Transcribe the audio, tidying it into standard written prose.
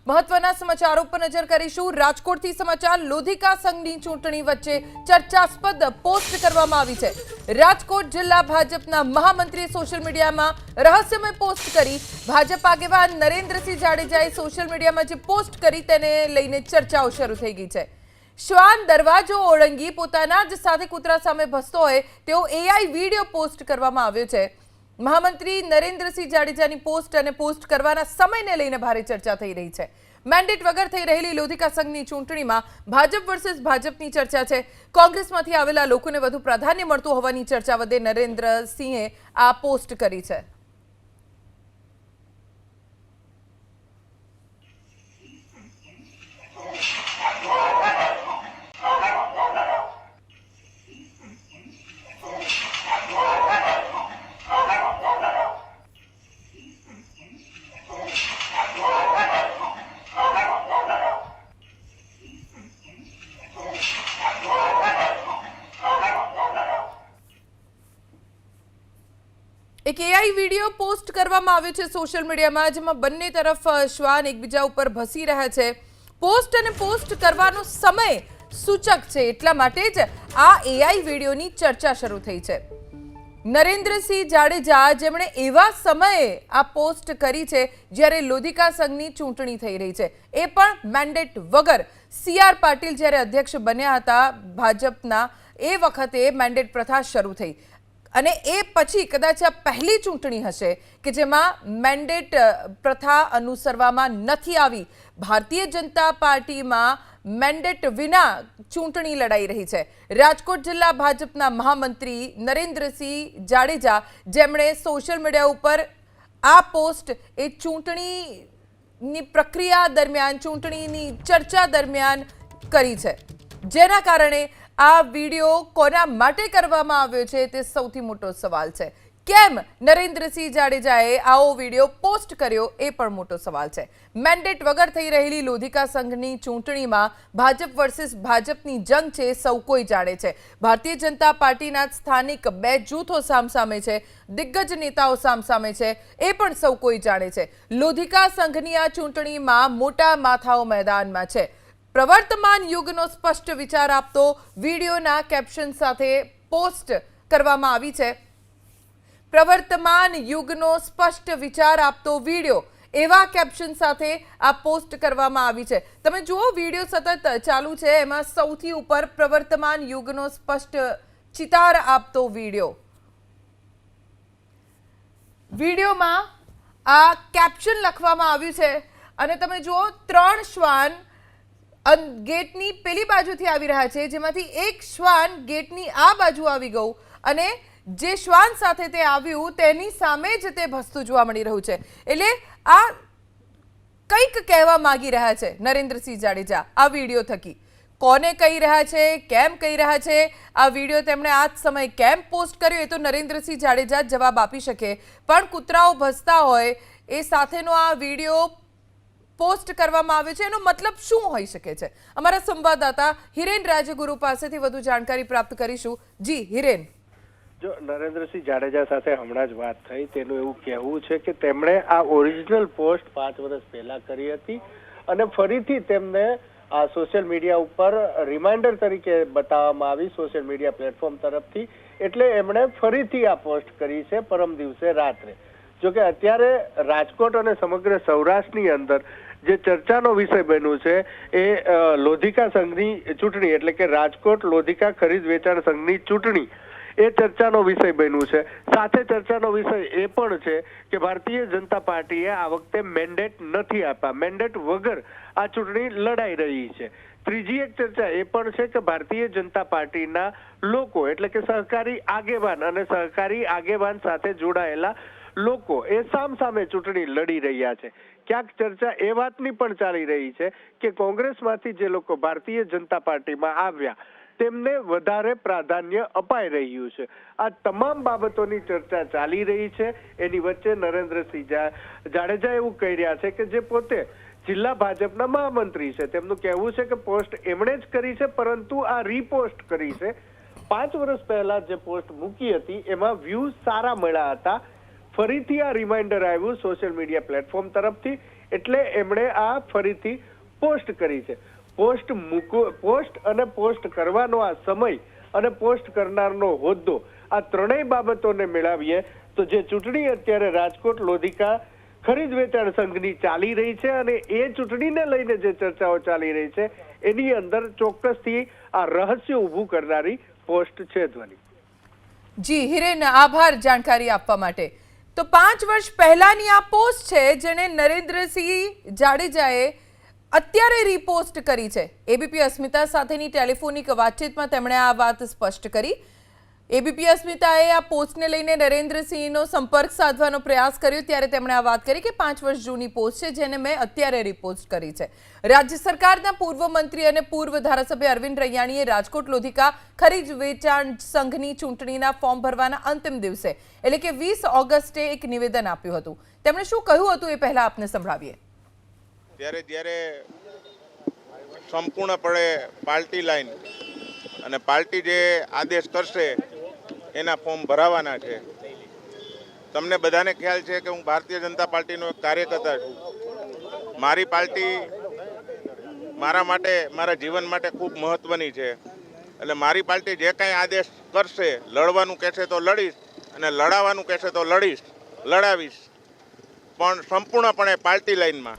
મહત્વના સમાચારો પર નજર કરીશું। રાજકોટથી સમાચાર। લોધિકા સંઘની ચૂંટણી વચ્ચે ચર્ચાસ્પદ પોસ્ટ કરવામાં આવી છે। રાજકોટ જિલ્લા ભાજપના મહામંત્રીએ સોશિયલ મીડિયામાં રહસ્યમય પોસ્ટ કરી। ભાજપ આગેવાન નરેન્દ્રસિંહ જાડેજાએ સોશિયલ મીડિયામાં જે પોસ્ટ કરી તેને લઈને ચર્ચાઓ શરૂ થઈ ગઈ છે। શ્વાન દરવાજો ઓળંગી પોતાના જ સાથે કૂતરા સામે ભસતો હોય તેવો એઆઈ વિડીયો પોસ્ટ કરવામાં આવ્યો છે। મહામંત્રી નરેન્દ્રસિંહ જાડેજાની પોસ્ટ અને પોસ્ટ કરવાના સમયને લઈને ભારે ચર્ચા થઈ રહી છે। મેન્ડેટ વગર થઈ રહેલી લોધિકા સંઘની ચૂંટણીમાં ભાજપ વર્સિસ ભાજપની ચર્ચા છે। કોંગ્રેસમાંથી આવેલા લોકોને વધુ પ્રાધાન્ય મળતું હોવાની ચર્ચા વચ્ચે નરેન્દ્રસિંહે આ પોસ્ટ કરી છે। एक एआई वीडियो पोस्ट કરવામાં આવ્યો છે સોશિયલ મીડિયામાં, જેમાં બંને તરફ શ્વાન એકબીજા ઉપર ભસી રહ્યા છે। પોસ્ટ અને પોસ્ટ કરવાનો સમય સૂચક છે, એટલા માટે જ આ એઆઈ વિડીયોની ચર્ચા શરૂ થઈ છે। નરેન્દ્રસિંહ જાડેજા જેમણે એવા સમયે આ પોસ્ટ કરી છે જ્યારે લોધિકા સંઘની ચૂંટણી થઈ રહી છે, એ પણ મેન્ડેટ વગર। સીઆર પાટીલ જ્યારે અધ્યક્ષ બન્યા હતા ભાજપના, એ વખતે મેન્ડેટ પ્રથા શરૂ થઈ અને એ પછી કદાચ આ પહેલી ચૂંટણી હશે કે જેમાં મેન્ડેટ પ્રથા અનુસરવામાં નથી આવી। ભારતીય જનતા પાર્ટીમાં મેન્ડેટ વિના ચૂંટણી લડાઈ રહી છે। રાજકોટ જિલ્લા ભાજપના મહામંત્રી નરેન્દ્રસિંહ જાડેજા જેમણે સોશિયલ મીડિયા ઉપર આ પોસ્ટ એ ચૂંટણીની પ્રક્રિયા દરમિયાન, ચૂંટણીની ચર્ચા દરમિયાન કરી છે, જેના કારણે આ વિડીયો કોના માટે કરવામાં આવ્યો છે તે સૌથી મોટો સવાલ છે। કેમ નરેન્દ્રસિંહ જાડેજાએ આવો વિડીયો પોસ્ટ કર્યો એ પણ મોટો સવાલ છે। મેન્ડેટ વગર થઈ રહેલી લોધિકા સંઘની ચૂંટણીમાં ભાજપ વર્સિસ ભાજપની જંગ છે, સૌ કોઈ જાણે છે। ભારતીય જનતા પાર્ટીના સ્થાનિક બે જૂથો સામસામે છે, દિગ્ગજ નેતાઓ સામસામે છે, એ પણ સૌ કોઈ જાણે છે। લોધિકા સંઘની આ ચૂંટણીમાં મોટા માથાઓ મેદાનમાં છે। પ્રવર્તમાન યુગનો સ્પષ્ટ વિચાર આપતો વિડીયોના કેપ્શન સાથે પોસ્ટ કરવામાં આવી છે। પ્રવર્તમાન યુગનો સ્પષ્ટ વિચાર આપતો વિડીયો, એવા કેપ્શન સાથે આ પોસ્ટ કરવામાં આવી છે। તમે જુઓ, વિડીયો સતત ચાલુ છે, એમાં સૌથી ઉપર પ્રવર્તમાન યુગનો સ્પષ્ટ ચિતાર આપતો વિડીયો। વિડીયોમાં આ કેપ્શન લખવામાં આવ્યું છે અને તમે જુઓ, 3 શ્વાન ગેટની પેલી બાજુથી આવી રહ્યા છે, જેમાંથી એક શ્વાન ગેટની આ બાજુ આવી ગયું અને જે શ્વાન સાથે તે આવ્યું તેની સામે જ તે ભસતું જોવા મળી રહ્યું છે। એટલે આ કંઈક કહેવા માંગી રહ્યા છે નરેન્દ્રસિંહ જાડેજા આ વિડીયો થકી। કોને કહી રહ્યા છે, કેમ કહી રહ્યા છે, આ વિડીયો તેમણે આ જ સમયે કેમ પોસ્ટ કર્યો, એ તો નરેન્દ્રસિંહ જાડેજા જ જવાબ આપી શકે, પણ કૂતરાઓ ભસતા હોય એ સાથેનો આ વિડીયો પોસ્ટ કરવામાં આવ્યો છે, એનો મતલબ શું હોઈ શકે છે? અમારા સંવાદદાતા હિરેન રાજગુરુ પાસેથી વધુ જાણકારી પ્રાપ્ત કરીશું। જી હિરેન। જો નરેન્દ્રસિંહ જાડેજા સાથે હમણાં જ વાત થઈ, તેનું એવું કહેવું છે કે તેમણે આ ઓરિજિનલ પોસ્ટ 5 વર્ષ પહેલા કરી હતી અને ફરીથી તેમને આ સોશિયલ મીડિયા ઉપર રિમાઇન્ડર તરીકે બતાવવામાં આવી સોશિયલ મીડિયા પ્લેટફોર્મ તરફથી, એટલે એમણે ફરીથી આ પોસ્ટ કરી છે પરમ દિવસે રાત્રે। જોકે અત્યારે રાજકોટ અને સમગ્ર સૌરાષ્ટ્રની અંદર જે ચર્ચાનો વિષય બન્યું છે એ લોધિકા સંઘની ચૂંટણી, એટલે કે રાજકોટ લોધિકા ખરીદ વેચાણ સંઘની ચૂંટણી, એ ચર્ચાનો વિષય બન્યું છે। સાથે ચર્ચાનો વિષય એ પણ છે કે ભારતીય જનતા પાર્ટીએ આ વખતે મેન્ડેટ નથી આપ્યા, મેન્ડેટ વગર આ ચૂંટણી લડાઈ રહી છે। ત્રીજી એક ચર્ચા એ પણ છે કે ભારતીય જનતા પાર્ટીના લોકો, એટલે કે સહકારી આગેવાન અને સહકારી આગેવાન સાથે જોડાયેલા લોકો એ સામસામે ચૂંટણી લડી રહ્યા છે। ક્યાંક ચર્ચા એ વાતની પણ ચાલી રહી છે કે કોંગ્રેસમાંથી જે લોકો ભારતીય જનતા પાર્ટીમાં આવ્યા તેમને વધારે પ્રાધાન્ય અપાઈ રહ્યું છે। આ તમામ બાબતોની ચર્ચા ચાલી રહી છે। એની વચ્ચે નરેન્દ્રસિંહ જાડેજા એવું કહી રહ્યા છે કે જે પોતે જિલ્લા ભાજપના મહામંત્રી છે, તેમનું કહેવું છે કે પોસ્ટ એમણે જ કરી છે, પરંતુ આ રીપોસ્ટ કરી છે। 5 વર્ષ પહેલા જે પોસ્ટ મૂકી હતી એમાં વ્યૂઝ સારા મળ્યા હતા, ફરીથી આ રિમાઇન્ડર આવ્યું સોશિયલ મીડિયા પ્લેટફોર્મ તરફથી, એટલે એમણે આ ફરીથી પોસ્ટ કરી છે. પોસ્ટ અને પોસ્ટ કરવાનો આ સમય અને પોસ્ટ કરનારનો હોદ્દો, આ ત્રણેય બાબતોને મેળવીએ તો જે ચૂંટણી અત્યારે રાજકોટ લોધિકા ખરીદ વેચાણ સંઘની ચાલી રહી છે અને એ ચૂંટણીને લઈને જે ચર્ચાઓ ચાલી રહી છે એની અંદર ચોક્કસથી આ રહસ્ય ઊભું કરનારી પોસ્ટ છે. ધ્વની. જી હિરેન, આભાર જાણકારી આપવા માટે. તો 5 વર્ષ પહેલાની આ પોસ્ટ છે જેને નરેન્દ્રસિંહ જાડેજાએ અત્યારે રીપોસ્ટ કરી છે. એબીપી અસ્મિતા સાથેની ટેલિફોનિક વાતચીતમાં તેમણે આ વાત સ્પષ્ટ કરી. એબીપી અસ્મિતાએ આ પોસ્ટને લઈને નરેન્દ્રસિંહનો સંપર્ક સાધવાનો પ્રયાસ કર્યો ત્યારે તેમણે આ વાત કરી કે 5 વર્ષ જૂની પોસ્ટ છે જેને મેં અત્યારે રીપોસ્ટ કરી છે. રાજ્ય સરકારના પૂર્વ મંત્રી અને પૂર્વ ધારાસભ્ય અરવિંદ રૈયાણીએ રાજકોટ લોધિકા ખરીદ વેચાણ સંઘની ચૂંટણીના ફોર્મ ભરવાના અંતિમ દિવસે એટલે કે 20 ઓગસ્ટે એક નિવેદન આપ્યું હતું. તેમણે શું કહ્યું હતું એ પહેલા આપને સંભળાવીએ. જ્યારે સંપૂર્ણપણે પાર્ટી લાઈન અને પાર્ટી જે આદેશ કરશે એના ફોર્મ ભરાવાના છે. તમને બધાને ખ્યાલ છે કે હું ભારતીય જનતા પાર્ટીનો એક કાર્યકર્તા છું. મારી પાર્ટી મારા માટે, મારા જીવન માટે ખૂબ મહત્ત્વની છે. એટલે મારી પાર્ટી જે કાંઈ આદેશ કરશે, લડવાનું કહેશે તો લડીશ અને લડાવવાનું કહેશે તો લડાવીશ, પણ સંપૂર્ણપણે પાર્ટી લાઈનમાં.